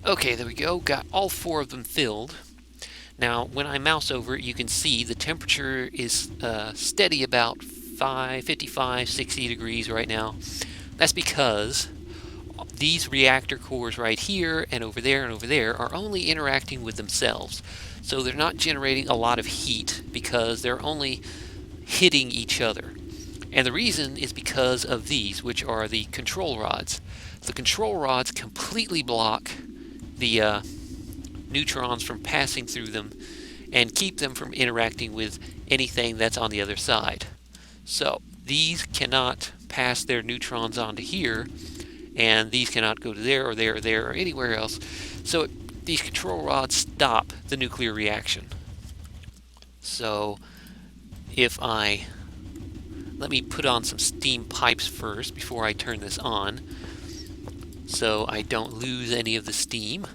Okay, there we go. Got all 4 of them filled. Now, when I mouse over it, you can see the temperature is steady about 55, 60 degrees right now. That's because these reactor cores right here and over there are only interacting with themselves. So they're not generating a lot of heat because they're only hitting each other. And the reason is because of these, which are the control rods. The control rods completely block the neutrons from passing through them and keep them from interacting with anything that's on the other side. So these cannot pass their neutrons onto here, and these cannot go to there or there or there or anywhere else. So these control rods stop the nuclear reaction. So if let me put on some steam pipes first before I turn this on, so I don't lose any of the steam.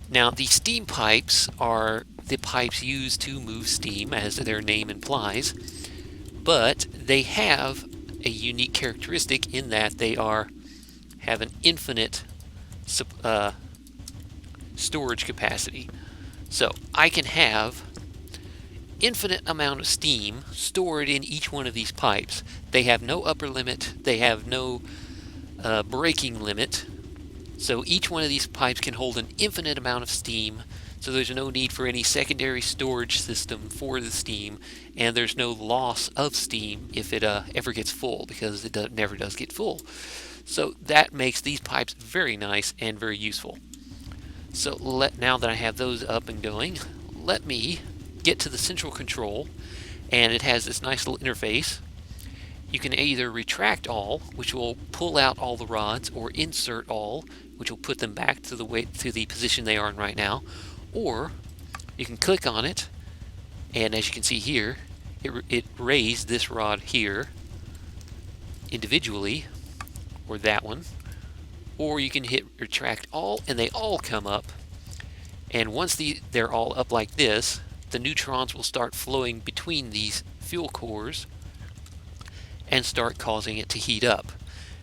Now, the steam pipes are the pipes used to move steam, as their name implies, but they have a unique characteristic in that they have an infinite storage capacity. So I can have infinite amount of steam stored in each one of these pipes. They have no upper limit, they have no breaking limit, so each one of these pipes can hold an infinite amount of steam, so there's no need for any secondary storage system for the steam, and there's no loss of steam if it ever gets full, because it never does get full. So that makes these pipes very nice and very useful. So now that I have those up and going, let me get to the central control, and it has this nice little interface. You can either retract all, which will pull out all the rods, or insert all, which will put them back to the position they are in right now, or you can click on it, and as you can see here, it raised this rod here individually, or that one, or you can hit retract all, and they all come up. And once they're all up like this, the neutrons will start flowing between these fuel cores and start causing it to heat up.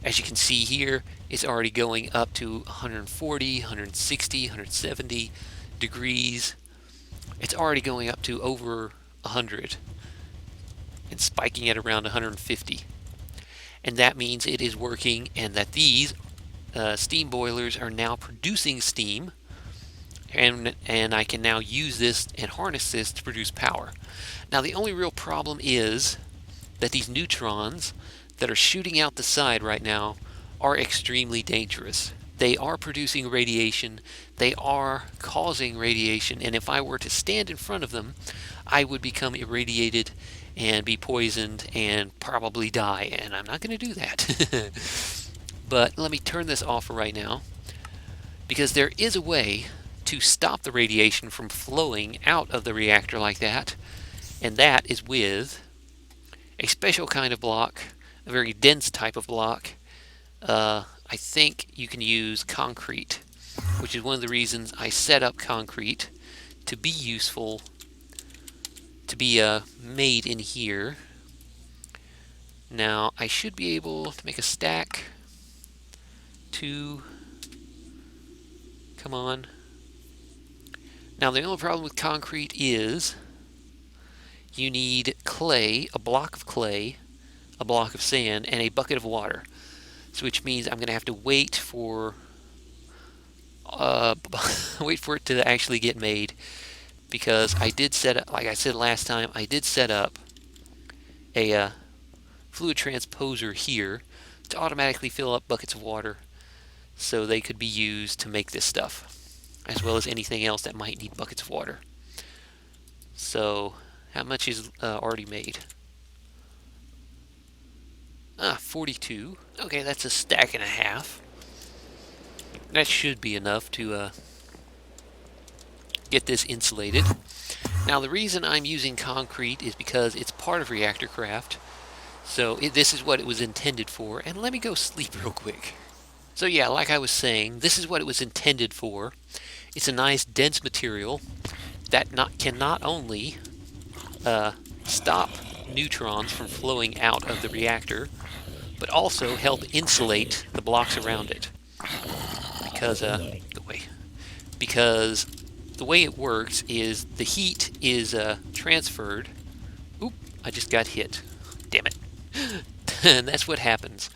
As you can see here, it's already going up to 140, 160, 170 degrees. It's already going up to over 100 and spiking at around 150. And that means it is working, and that these steam boilers are now producing steam, and I can now use this and harness this to produce power. Now, the only real problem is that these neutrons that are shooting out the side right now are extremely dangerous. They are producing radiation, they are causing radiation, and if I were to stand in front of them, I would become irradiated and be poisoned and probably die, and I'm not going to do that. But let me turn this off right now, because there is a way to stop the radiation from flowing out of the reactor like that, and that is with a special kind of block, a very dense type of block. I think you can use concrete, which is one of the reasons I set up concrete to be useful, to be made in here. Now, I should be able to make a stack. 2. Come on. Now, the only problem with concrete is you need clay, a block of clay, a block of sand, and a bucket of water. So which means I'm going to have to wait for it to actually get made, because I did set up, like I said last time, I did set up a fluid transposer here to automatically fill up buckets of water so they could be used to make this stuff, as well as anything else that might need buckets of water. So how much is already made? 42. Okay, that's a stack and a half. That should be enough to get this insulated. Now, the reason I'm using concrete is because it's part of Reactor Craft. So this is what it was intended for. And let me go sleep real quick. So yeah, like I was saying, this is what it was intended for. It's a nice dense material that can not only stop neutrons from flowing out of the reactor, but also help insulate the blocks around it. Because because the way it works is the heat is transferred. Oop, I just got hit. Damn it. And that's what happens.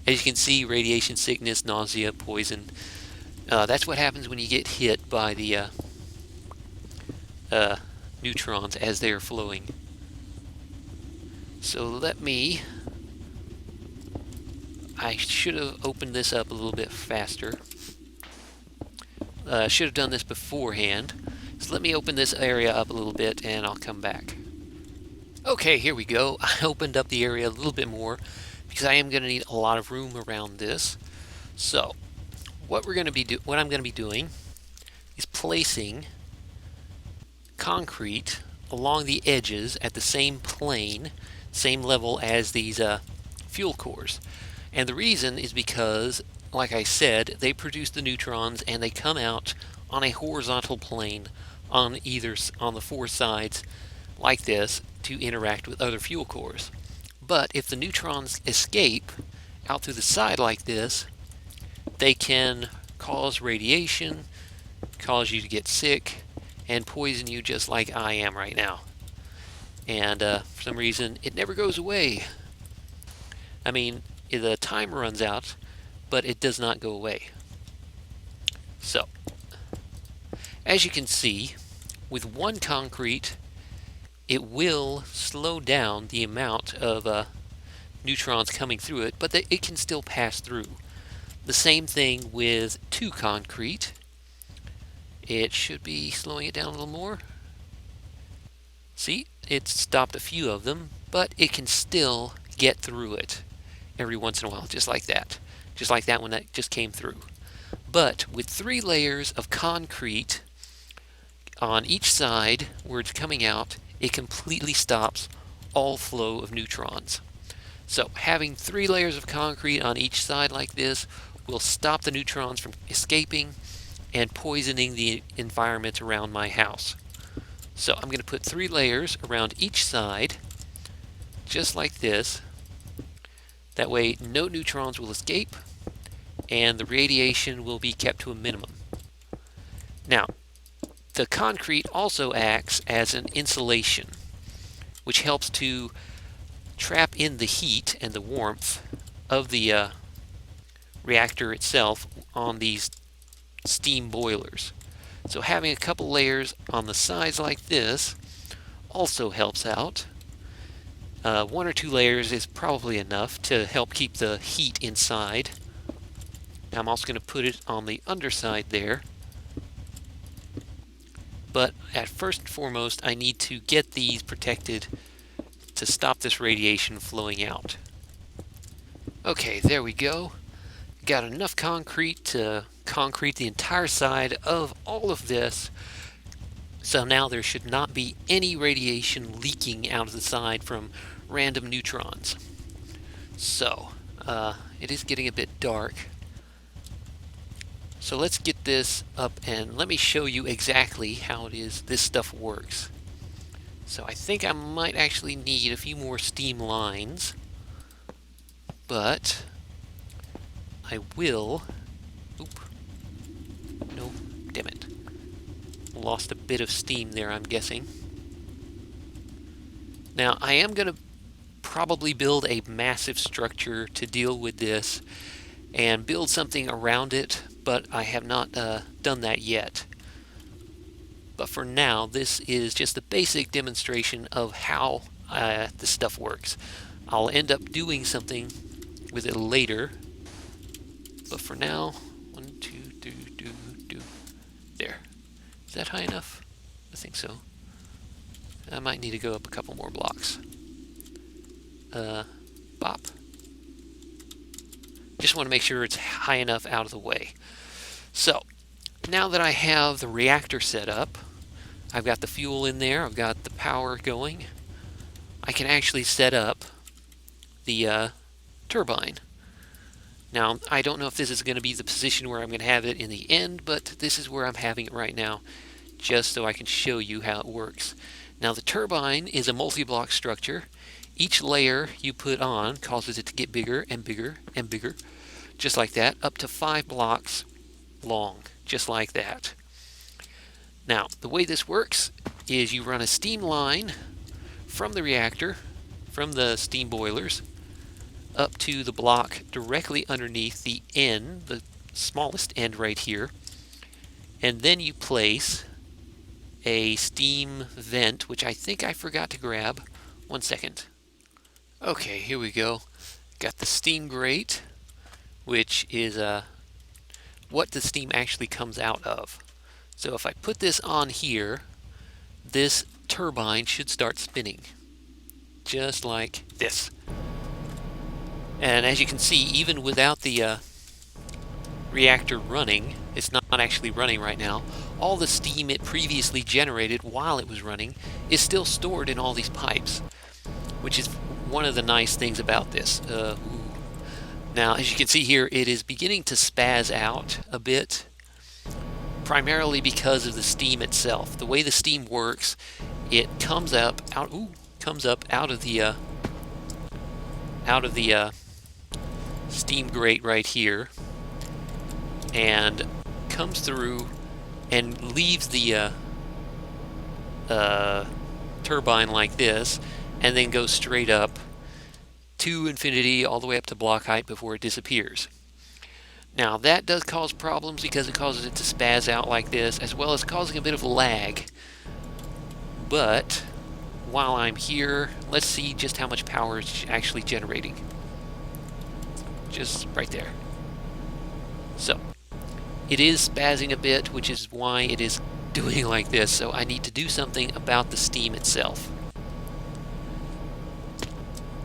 As you can see, radiation sickness, nausea, poison. That's what happens when you get hit by the neutrons as they are flowing. So I should have opened this up a little bit faster. Should have done this beforehand. So let me open this area up a little bit and I'll come back. Okay, here we go. I opened up the area a little bit more because I am going to need a lot of room around this. So what I'm going to be doing is placing concrete along the edges at the same plane, same level as these fuel cores. And the reason is because, like I said, they produce the neutrons and they come out on a horizontal plane on the four sides like this to interact with other fuel cores. But if the neutrons escape out through the side like this, they can cause radiation, cause you to get sick, and poison you just like I am right now. And for some reason, it never goes away. I mean, the time runs out, but it does not go away. So, as you can see, with one concrete, it will slow down the amount of neutrons coming through it, but it can still pass through. The same thing with two concrete. It should be slowing it down a little more. See, it stopped a few of them, but it can still get through it every once in a while, just like that. Just like that one that just came through. But with 3 layers of concrete on each side where it's coming out, it completely stops all flow of neutrons. So having 3 layers of concrete on each side like this will stop the neutrons from escaping and poisoning the environment around my house. So I'm going to put 3 layers around each side, just like this. That way no neutrons will escape and the radiation will be kept to a minimum. Now, the concrete also acts as an insulation, which helps to trap in the heat and the warmth of the reactor itself on these steam boilers. So having a couple layers on the sides like this also helps out. 1 or 2 layers is probably enough to help keep the heat inside. Now I'm also going to put it on the underside there. But at first and foremost, I need to get these protected to stop this radiation flowing out. Okay, there we go. Got enough concrete to concrete the entire side of all of this. So now there should not be any radiation leaking out of the side from random neutrons. So, it is getting a bit dark. So let's get this up and let me show you exactly how this stuff works. So I think I might actually need a few more steam lines, but I will. Oop. No, damn it. Lost a bit of steam there, I'm guessing. Now I am going to probably build a massive structure to deal with this and build something around it, but I have not done that yet. But for now, this is just a basic demonstration of how this stuff works. I'll end up doing something with it later, but for now, 1, 2, 3, do. There. Is that high enough? I think so. I might need to go up a couple more blocks. Bop. Just want to make sure it's high enough out of the way. So, now that I have the reactor set up, I've got the fuel in there, I've got the power going, I can actually set up the turbine. Now, I don't know if this is going to be the position where I'm going to have it in the end, but this is where I'm having it right now, just so I can show you how it works. Now, the turbine is a multi-block structure. Each layer you put on causes it to get bigger and bigger and bigger, just like that, up to 5 blocks long, just like that. Now, the way this works is you run a steam line from the reactor, from the steam boilers, up to the block directly underneath the end, the smallest end right here, and then you place a steam vent, which I think I forgot to grab. 1 second. Okay, here we go. Got the steam grate, which is what the steam actually comes out of. So if I put this on here, this turbine should start spinning, just like this. And as you can see, even without the reactor running, it's not actually running right now, all the steam it previously generated while it was running is still stored in all these pipes, which is one of the nice things about this. Now, as you can see here, it is beginning to spaz out a bit, primarily because of the steam itself. The way the steam works, it comes up out of the steam grate right here, and comes through and leaves the turbine like this, and then goes straight up to infinity all the way up to block height before it disappears. Now that does cause problems because it causes it to spaz out like this, as well as causing a bit of lag. But while I'm here, let's see just how much power it's actually generating. Just right there. So it is spazzing a bit, which is why it is doing like this. So I need to do something about the steam itself.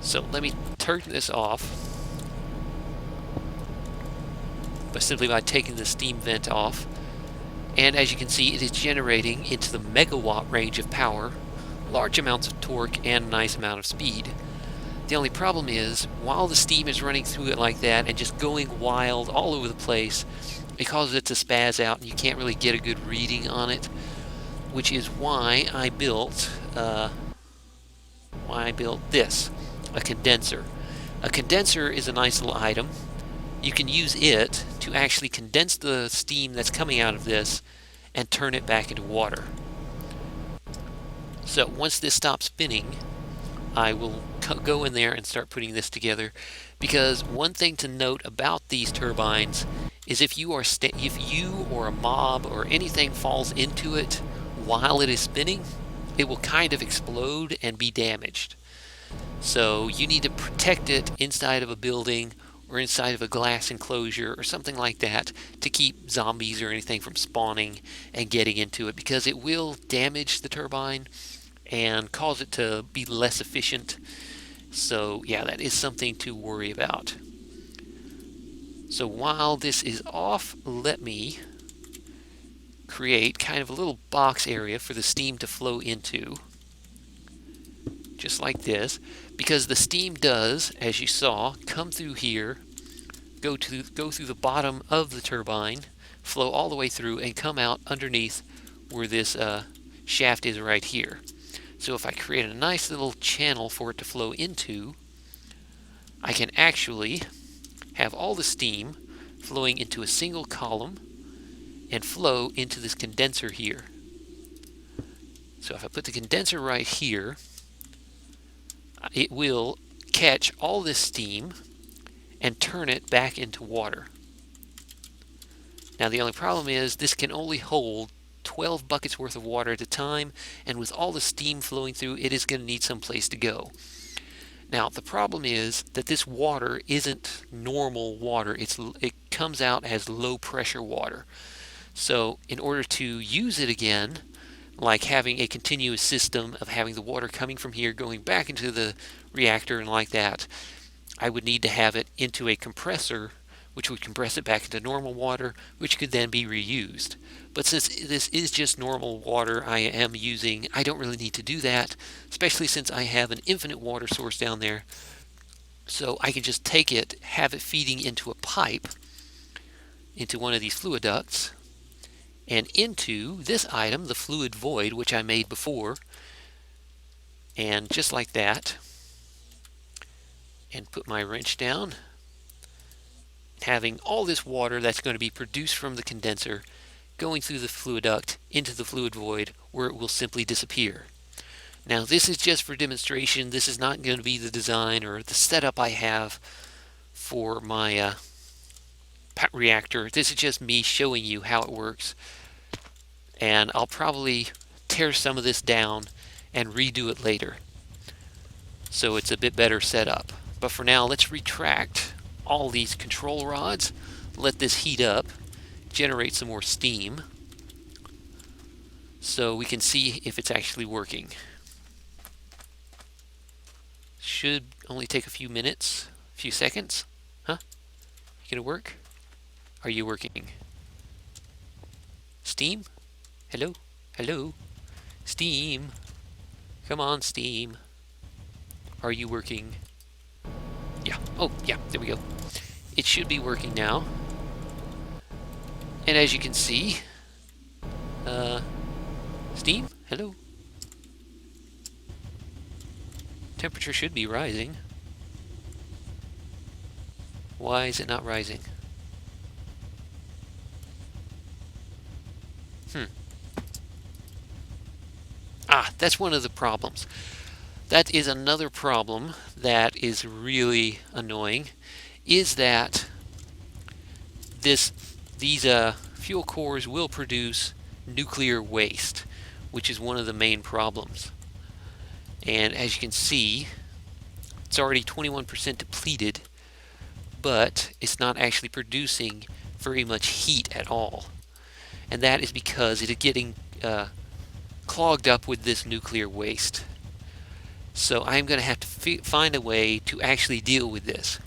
So let me turn this off simply by taking the steam vent off. And as you can see, it is generating into the megawatt range of power, large amounts of torque, and a nice amount of speed. The only problem is, while the steam is running through it like that and just going wild all over the place, it causes it to spaz out and you can't really get a good reading on it, which is why I built this, a condenser. A condenser is a nice little item. You can use it to actually condense the steam that's coming out of this and turn it back into water. So once this stops spinning, I will go in there and start putting this together, because one thing to note about these turbines is if you or a mob or anything falls into it while it is spinning, it will kind of explode and be damaged. So you need to protect it inside of a building or inside of a glass enclosure or something like that to keep zombies or anything from spawning and getting into it, because it will damage the turbine and cause it to be less efficient. So yeah, that is something to worry about. So while this is off, let me create kind of a little box area for the steam to flow into, just like this, because the steam does, as you saw, come through here, go through the bottom of the turbine, flow all the way through, and come out underneath where this shaft is right here. So if I create a nice little channel for it to flow into, I can actually have all the steam flowing into a single column and flow into this condenser here. So if I put the condenser right here, it will catch all this steam and turn it back into water. Now the only problem is this can only hold 12 buckets worth of water at a time, and with all the steam flowing through, it is going to need some place to go. Now the problem is that this water isn't normal water. It comes out as low pressure water. So in order to use it again, like having a continuous system of having the water coming from here going back into the reactor and like that, I would need to have it into a compressor, which would compress it back into normal water, which could then be reused. But since this is just normal water I don't really need to do that, especially since I have an infinite water source down there. So I can just take it, have it feeding into a pipe, into one of these fluid ducts, and into this item, the fluid void, which I made before, and just like that, and put my wrench down, having all this water that's going to be produced from the condenser going through the fluid duct into the fluid void, where it will simply disappear. Now this is just for demonstration. This is not going to be the design or the setup I have for my reactor. This is just me showing you how it works, and I'll probably tear some of this down and redo it later, so it's a bit better set up. But for now, let's retract all these control rods, let this heat up, generate some more steam, so we can see if it's actually working. Should only take a few minutes, a few seconds. Huh? You gonna work? Are you working? Steam? Hello? Hello? Steam? Come on, steam. Are you working? Yeah. Oh, yeah, there we go. It should be working now. And as you can see, steam? Hello? Temperature should be rising. Why is it not rising? That's one of the problems. That is another problem that is really annoying, is that these fuel cores will produce nuclear waste, which is one of the main problems. And as you can see, it's already 21% depleted, but it's not actually producing very much heat at all. And that is because it is getting clogged up with this nuclear waste. So I'm going to have to find a way to actually deal with this.